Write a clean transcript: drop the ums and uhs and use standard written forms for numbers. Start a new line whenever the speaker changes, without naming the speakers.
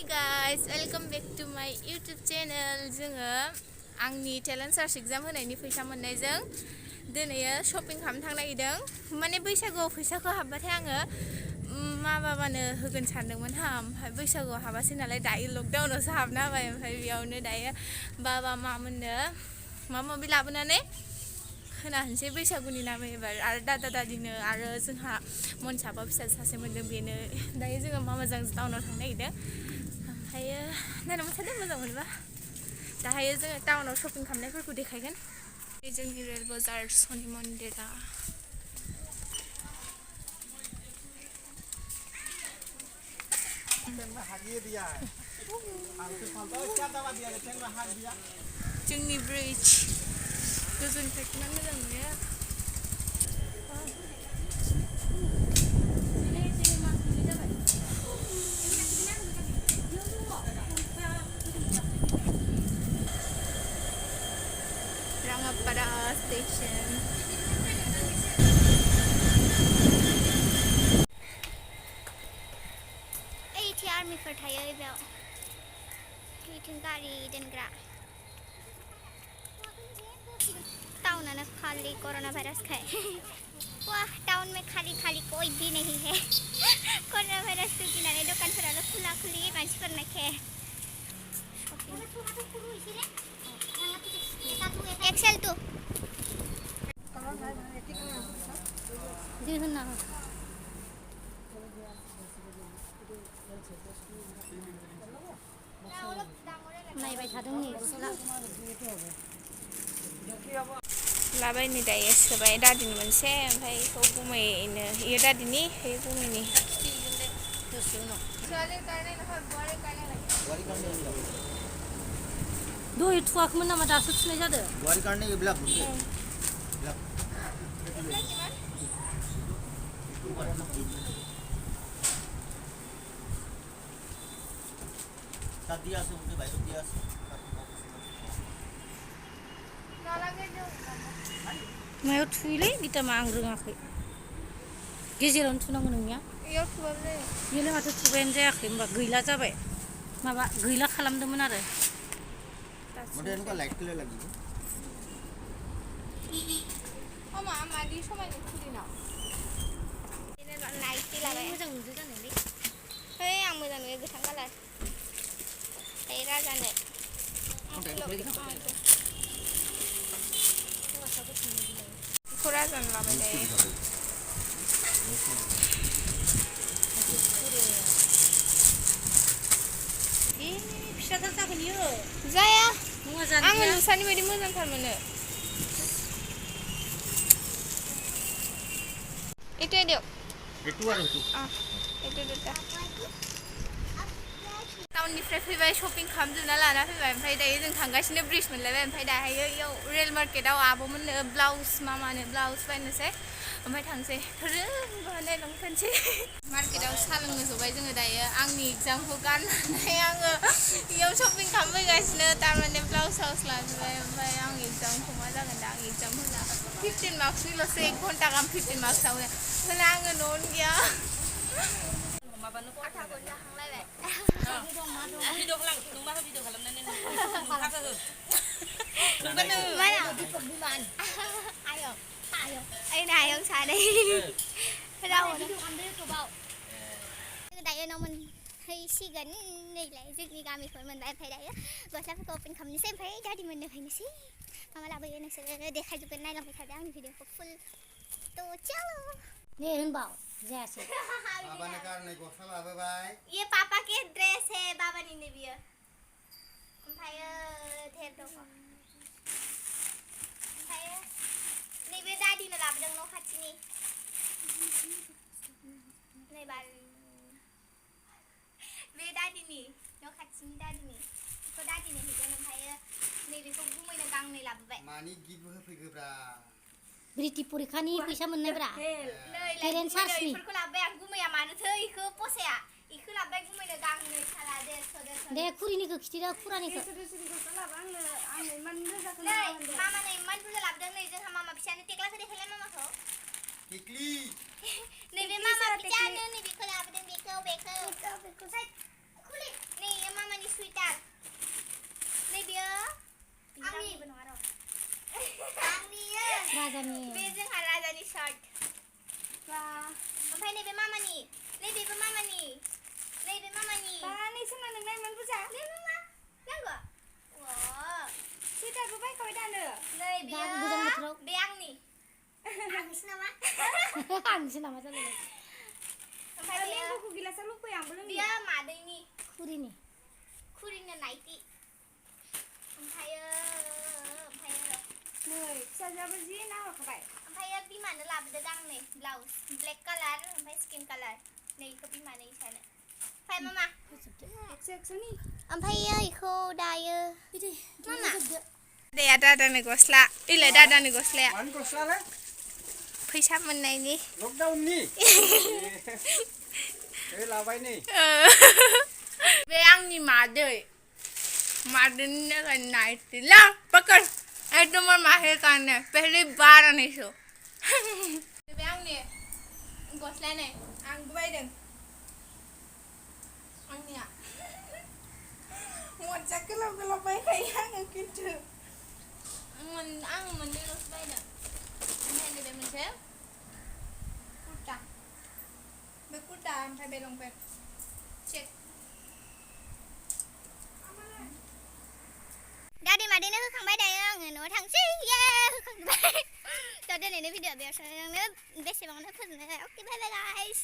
guys, welcome back to my YouTube channel. जोङो आंनि talent search exam होनायनि फैसा मोननायजों दिनै शपिं खालामनो थांनो नागिरदों। माने बैसागुआव फैसाखौ हाबबाथाय आङो मा बाबानो होगोन सानदोंमोन ओमफ्राय बैसागुआव हाबासै नालाय दायो लकडाउनावसो हाबना होबाय। ओमफ्राय बेयावनो दायो बाबा मामोननो माबा माबि लाबोनानै होना होनसै बैसागुनि नामै एबार आरो दादा दादिनो आरो जोंहा मनसाबा फिसा सासे मोनदों बेनो दायो जोङो मामाजों टाउनाव थांनो नागिरदों। ओमफ्रायो नायनो मोनथारदों मोजां मोनबा दाहायो जोङो टाउनाव शपिं खालामनायफोरखौ देखायगोन। जोंनि रेल बाजार शनि मन्दिरा जोंनि ब्रिज गोजौनिफ्राय इमान मोजां नुयो। Rangapara station. Eighty army for Thai bell. Eating gari dengra. Town में खाली कोरोना वायरस है। वाह टाउन में खाली खाली कोई भी नहीं है। कोरोना वायरस के किनारे दुकान पर खुला खुली मानसि पर नखे। एक्सेल टू दिहुन ना नायबाय थादों नै गस्ला लाबाय नै दायो सोबाय दादिनि मोनसे ओमफ्राय बेखौ गुमैनो इयो दादिनि इयो गुमैनि
दहाय थुवाखैमोन नामा दासो थुनाय जादों
गुवारी काटने के ब्लॉक दिया से उनके भाई दिया से
मायाव थुयोलै बिटामा आं रोङाखै गेजेरावनो थुनांगौ नोंनिया
इयाव थुबाबो जायो
बेलाय माथो थुबायानो जायाखै होमबा गैला जाबाय माबा गैला खालामदोंमोन आरो
मुझे इनका लाइट कलर लगी
मा मादि समायनो खुलिनाव नाइटि लाबाय
मोजां नुदों जानायलै
है आं मोजां नुयो गोथां कालार ओइ राजानो बेखौ राजानो लाबाय दायो
फिसाथार जागोन इयो
जाया
नङा जानो
आङो नोंसानि बायदि मोजांथार मोनो itu ya dek
itu ada itu
itu dah टाउननिफ्राय फैबाय शपिं खालामजोबना लाना फैबाय ओमफ्राय दायो जों थांगासिनो ब्रिज मोनलायबाय ओमफ्राय दाहायो इयाव रेल मार्केटाव आब'मोननो ब्लाउस मामानो ब्लाउस बायनोसै ओमफ्राय थांसै नायलांबाय थानोसै मार्केटाव साहा लोंनो जबाय जोङो दायो आंनि एग्जामखौ गारनानै आङो इयाव शपिं खालामफैगासिनो थारमाने ब्लाउस साउस लाजोबबाय ओमफ्राय आं एग्जामखौ मा जागोन दा आं एग्जाम होला 15 मार्क्सनिल'सो 1 घन्टा गाहाम 15 मार्क्सआवनो होनब्ला आङो न'आवनो गैया आथाखौनो जाखांलायबाय
भिडिअ खालाम नों माखौ भिडिअ खालामनानै नोंथाखौ हो
ayah ayang sadai rawan dayo naman hay sigan nilai जोंनि गामिखौ मोनबाय ओमफ्राय दायो गस्लाफोरखौ ओपन खालामनोसै ओमफ्राय दादि मोननो फैनोसै मामा लाबोयो नोंसोरो देखायजोबगोन नायलांबाय थादो आंनि भिडिअखौ फुल तो चलो
दे होनबाव जायासै
बाबा ने कार नहीं गस्ला लाबोबाय
ये पापा के ड्रेस है बाबा नि ने बियो ओमफ्राय धेर दङ ओमफ्राय नैबे दादिनो लाबोदों न' खाथिनि नैबार बे दादिनि न' खाथिनि दादिनि बेखौ दादिनो हैगोन ओमफ्राय नैबेखौ गुमैनो गांनै लाबोबाय
मानि गिफ्ट होफैगोब्रा
ब्रिटि परिखानि फैसा मोननायब्रा
टेलेन्ट सार्चनि बेफोरखौ लाबोबाय आं गुमैया मानोथो इखौ पसाया इखौ लाबोबाय गुमैनो गांनै साला 150
दे खुरिनिखौ खिथिरा खुरानिखौ
नै मामानो इमान बुरजा लाबोदों नै जोंहा मामा फिसानो टेक्लाखौ देखायलाय मामाखौ
टिकली
नैबे मामा फिसानो नैबेखौ लाबोदों बेखौ खुलि नै
nisi nama jalan.
ओमफ्राय
Kami
बेयो
aku gila selalu kau yang belum
बेयो मादैनि
Kuri nih.
खुरिनो नाइटि ओमफ्रायो र'
Nih, saja bersih nama kapai.
ओमफ्रायो बिमानो लाबोदो गांनै ब्लाउस ब्लेक कालार ओमफ्राय स्किन कालार नै इखौ बिमानो इसानो ओमफ्राय मामा
Seksoni.
ओमफ्रायो इखौ दायो
Ini.
मामा दाया दादानि गस्ला इलाय दादानि गस्लाया
Mana gosla le?
फैसा मोननायनि
Lockdown ni. Labai ni.
बे आंनि मादैनि थाखाय नाइटि ला पकड़ एकदम माहे काने पहली बार आनेसो बे आंनि गस्ला नै आं बायदों आंनिया मजा गोलाव बायखायो आङो खिन्थु आं मोननैल'सो बायदों ओमफ्राय नैबे मोनसे कुर्ता बे कुर्ता ओमफ्राय बे लंपेन्ट चेक दादि मादैनो होखांबाय दायो आङो न'आव थांसै ये होखांबाय दा दिनैनि भिडिअ बेयाव बेसेबांनो फोजोबनाय जाबाय अके बाय बाय गाइस